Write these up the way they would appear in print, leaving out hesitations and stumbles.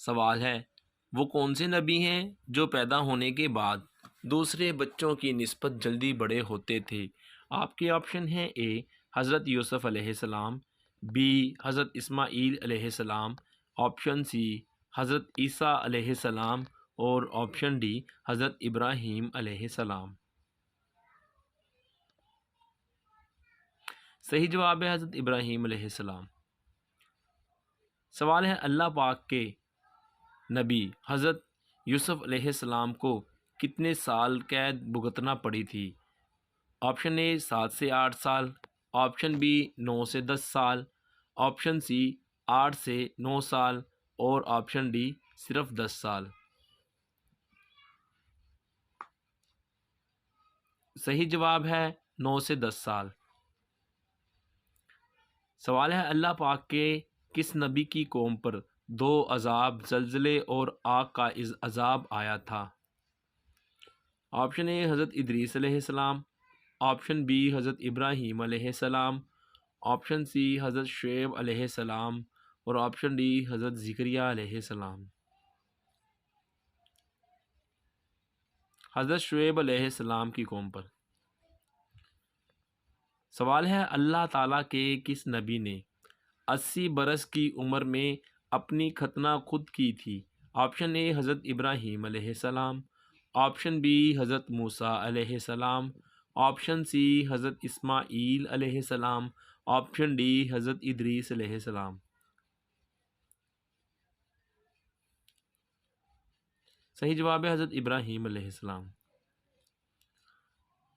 سوال ہے وہ کون سے نبی ہیں جو پیدا ہونے کے بعد دوسرے بچوں کی نسبت جلدی بڑے ہوتے تھے؟ آپ کے آپشن ہیں: اے حضرت یوسف علیہ السلام، بی حضرت اسماعیل علیہ السلام، آپشن سی حضرت عیسیٰ علیہ السلام، اور آپشن ڈی حضرت ابراہیم علیہ السلام۔ صحیح جواب ہے حضرت ابراہیم علیہ السلام۔ سوال ہے اللہ پاک کے نبی حضرت یوسف علیہ السلام کو کتنے سال قید بھگتنا پڑی تھی؟ آپشن اے 7 سے 8 سال، آپشن بی 9 سے 10 سال، آپشن سی 8 سے 9 سال، اور آپشن ڈی صرف 10 سال۔ صحیح جواب ہے 9 سے 10 سال۔ سوال ہے اللہ پاک کے کس نبی کی قوم پر 2 عذاب، زلزلے اور آگ کا عذاب آیا تھا؟ آپشن اے حضرت ادریس علیہ السلام، آپشن بی حضرت ابراہیم علیہ السلام، آپشن سی حضرت شعیب علیہ السلام، اور آپشن ڈی حضرت زکریہ علیہ السلام۔ حضرت شعیب علیہ السلام کی قوم پر۔ سوال ہے اللہ تعالیٰ کے کس نبی نے 80 برس کی عمر میں اپنی ختنہ خود کی تھی؟ آپشن اے حضرت ابراہیم علیہ السلام، آپشن بی حضرت موسیٰ علیہ السلام، آپشن سی حضرت اسماعیل علیہ السلام، آپشن ڈی حضرت ادریس علیہ السلام۔ صحیح جواب ہے حضرت ابراہیم علیہ السلام۔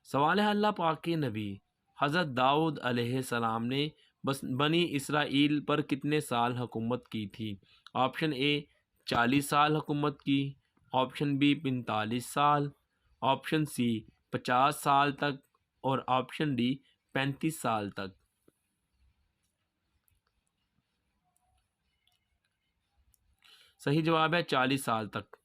سوال ہے اللہ پاک کے نبی حضرت داؤد علیہ السلام نے بنی اسرائیل پر کتنے سال حکومت کی تھی؟ آپشن اے 40 سال حکومت کی، آپشن بی 45 سال، آپشن سی 50 سال تک، اور آپشن ڈی 35 سال تک۔ صحیح جواب ہے 40 سال تک۔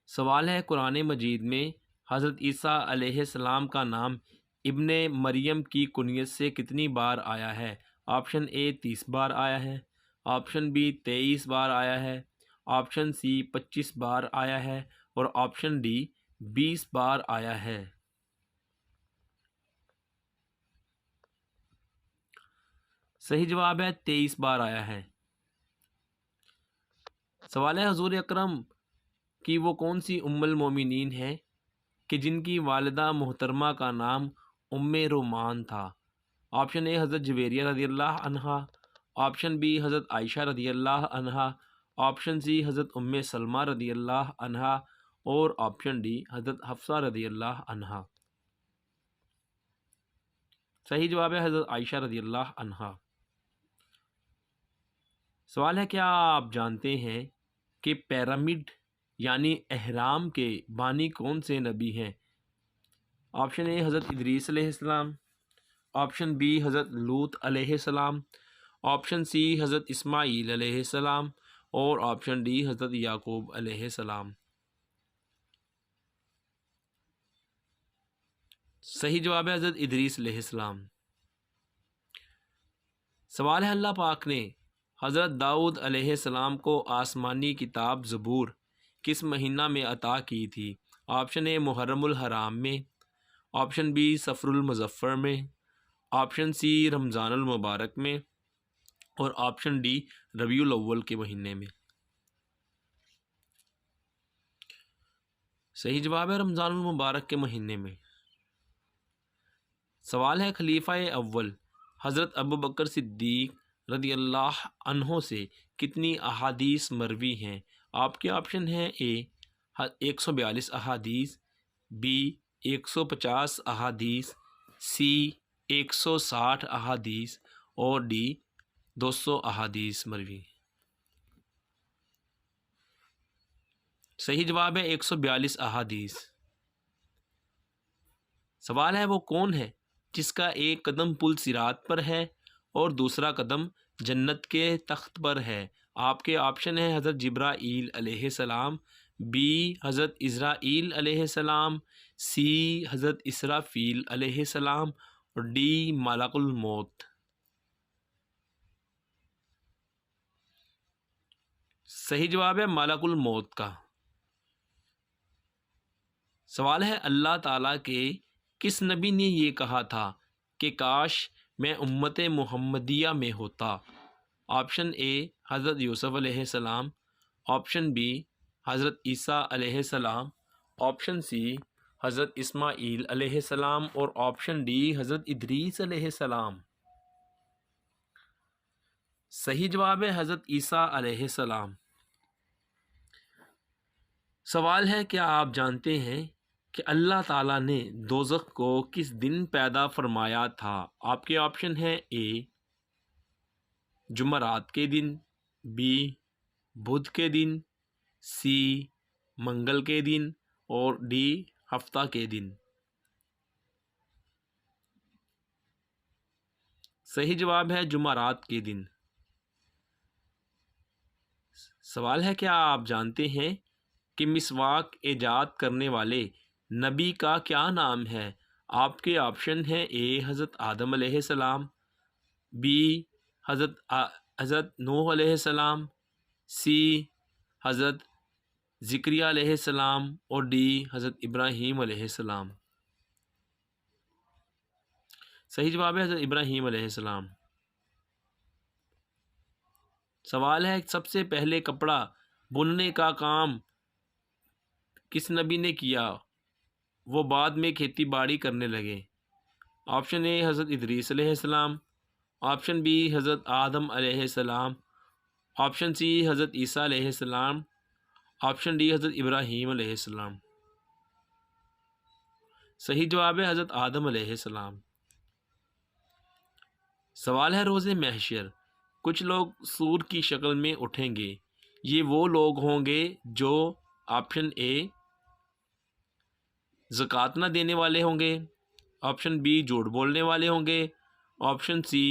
سوال ہے قرآن مجید میں حضرت عیسیٰ علیہ السلام کا نام ابن مریم کی کنیت سے کتنی بار آیا ہے؟ آپشن اے 30 بار آیا ہے، آپشن بی 23 بار آیا ہے، آپشن سی 25 بار آیا ہے، اور آپشن ڈی 20 بار آیا ہے۔ صحیح جواب ہے 23 بار آیا ہے۔ سوال ہے حضور اکرم کی وہ کون سی ام المومنین ہے کہ جن کی والدہ محترمہ کا نام ام رومان تھا؟ آپشن اے حضرت جویریہ رضی اللہ عنہا، آپشن بی حضرت عائشہ رضی اللہ عنہا، آپشن سی حضرت ام سلمہ رضی اللہ عنہا، اور آپشن ڈی حضرت حفصہ رضی اللہ عنہا۔ صحیح جواب ہے حضرت عائشہ رضی اللہ عنہا۔ سوال ہے کیا آپ جانتے ہیں کہ پیرامڈ یعنی اہرام کے بانی کون سے نبی ہیں؟ آپشن اے حضرت ادریس علیہ السلام، آپشن بی حضرت لوط علیہ السلام، آپشن سی حضرت اسماعیل علیہ السلام، اور آپشن ڈی حضرت یعقوب علیہ السلام۔ صحیح جواب ہے حضرت ادریس علیہ السلام۔ سوال ہے اللہ پاک نے حضرت داؤد علیہ السلام کو آسمانی کتاب زبور کس مہینہ میں عطا کی تھی؟ آپشن اے محرم الحرام میں، آپشن بی صفر المظفر میں، آپشن سی رمضان المبارک میں، اور آپشن ڈی ربیع الاول کے مہینے میں۔ صحیح جواب ہے رمضان المبارک کے مہینے میں۔ سوال ہے خلیفہ اول حضرت ابوبکر صدیق رضی اللہ عنہ سے کتنی احادیث مروی ہیں؟ آپ کے آپشن ہیں: اے 142 احادیث، بی 150 احادیث، سی 160 احادیث، اور ڈی 200 احادیث مروی۔ صحیح جواب ہے 142 احادیث۔ سوال ہے وہ کون ہے جس کا ایک قدم پل صراط پر ہے اور دوسرا قدم جنت کے تخت پر ہے؟ آپ کے آپشن ہیں: حضرت جبرائیل علیہ السلام، بی حضرت اسرائیل علیہ السلام، سی حضرت اسرافیل علیہ السلام، اور ڈی ملک الموت۔ صحیح جواب ہے ملک الموت کا۔ سوال ہے اللہ تعالیٰ کے کس نبی نے یہ کہا تھا کہ کاش میں امت محمدیہ میں ہوتا؟ آپشن اے حضرت یوسف علیہ السلام، آپشن بی حضرت عیسیٰ علیہ السلام، آپشن سی حضرت اسماعیل علیہ السلام اور آپشن ڈی حضرت ادریس علیہ السلام۔ صحیح جواب ہے حضرت عیسیٰ علیہ السلام۔ سوال ہے کیا آپ جانتے ہیں کہ اللہ تعالیٰ نے دوزخ کو کس دن پیدا فرمایا تھا؟ آپ کے آپشن ہیں اے جمعرات کے دن، بی بدھ کے دن، سی منگل کے دن اور ڈی ہفتہ کے دن۔ صحیح جواب ہے جمعرات کے دن۔ سوال ہے کیا آپ جانتے ہیں کہ مسواک ایجاد کرنے والے نبی کا کیا نام ہے؟ آپ کے آپشن ہیں اے حضرت آدم علیہ السلام، بی حضرت نوح علیہ السلام، سی حضرت زکریا علیہ السلام اور ڈی حضرت ابراہیم علیہ السلام۔ صحیح جواب ہے حضرت ابراہیم علیہ السلام۔ سوال ہے سب سے پہلے کپڑا بننے کا کام کس نبی نے کیا؟ وہ بعد میں کھیتی باڑی کرنے لگے۔ آپشن اے حضرت ادریس علیہ السلام، آپشن بی حضرت آدم علیہ السلام، آپشن سی حضرت عیسیٰ علیہ السلام، آپشن ڈی حضرت ابراہیم علیہ السلام۔ صحیح جواب ہے حضرت آدم علیہ السلام۔ سوال ہے روز محشر کچھ لوگ سور کی شکل میں اٹھیں گے، یہ وہ لوگ ہوں گے جو آپشن اے زکوٰۃ نہ دینے والے ہوں گے، آپشن بی جھوٹ بولنے والے ہوں گے، آپشن سی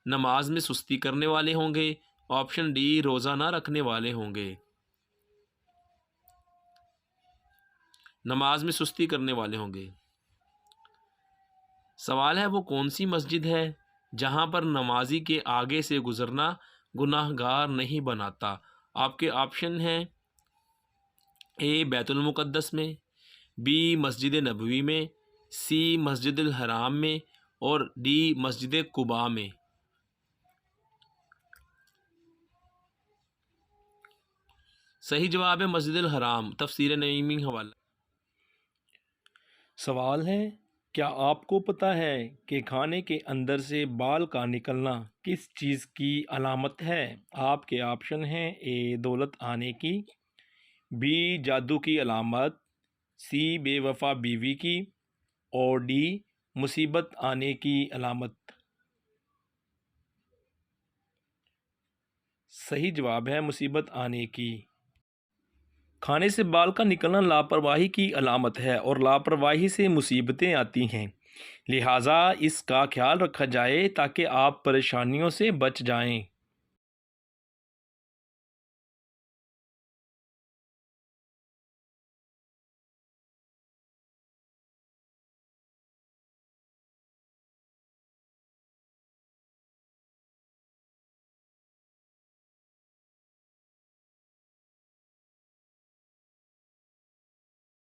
نماز میں سستی کرنے والے ہوں گے، آپشن ڈی روزہ نہ رکھنے والے ہوں گے۔ نماز میں سستی کرنے والے ہوں گے۔ سوال ہے وہ کون سی مسجد ہے جہاں پر نمازی کے آگے سے گزرنا گناہ گار نہیں بناتا؟ آپ کے آپشن ہیں اے بیت المقدس میں، بی مسجد نبوی میں، سی مسجد الحرام میں اور ڈی مسجد قباء میں۔ صحیح جواب ہے مسجد الحرام، تفسیر نعیمی حوالہ۔ سوال ہے کیا آپ کو پتہ ہے کہ کھانے کے اندر سے بال کا نکلنا کس چیز کی علامت ہے؟ آپ کے آپشن ہیں اے دولت آنے کی، بی جادو کی علامت، سی بے وفا بیوی کی اور ڈی مصیبت آنے کی علامت۔ صحیح جواب ہے مصیبت آنے کی۔ کھانے سے بال کا نکلنا لاپرواہی کی علامت ہے اور لاپرواہی سے مصیبتیں آتی ہیں، لہٰذا اس کا خیال رکھا جائے تاکہ آپ پریشانیوں سے بچ جائیں۔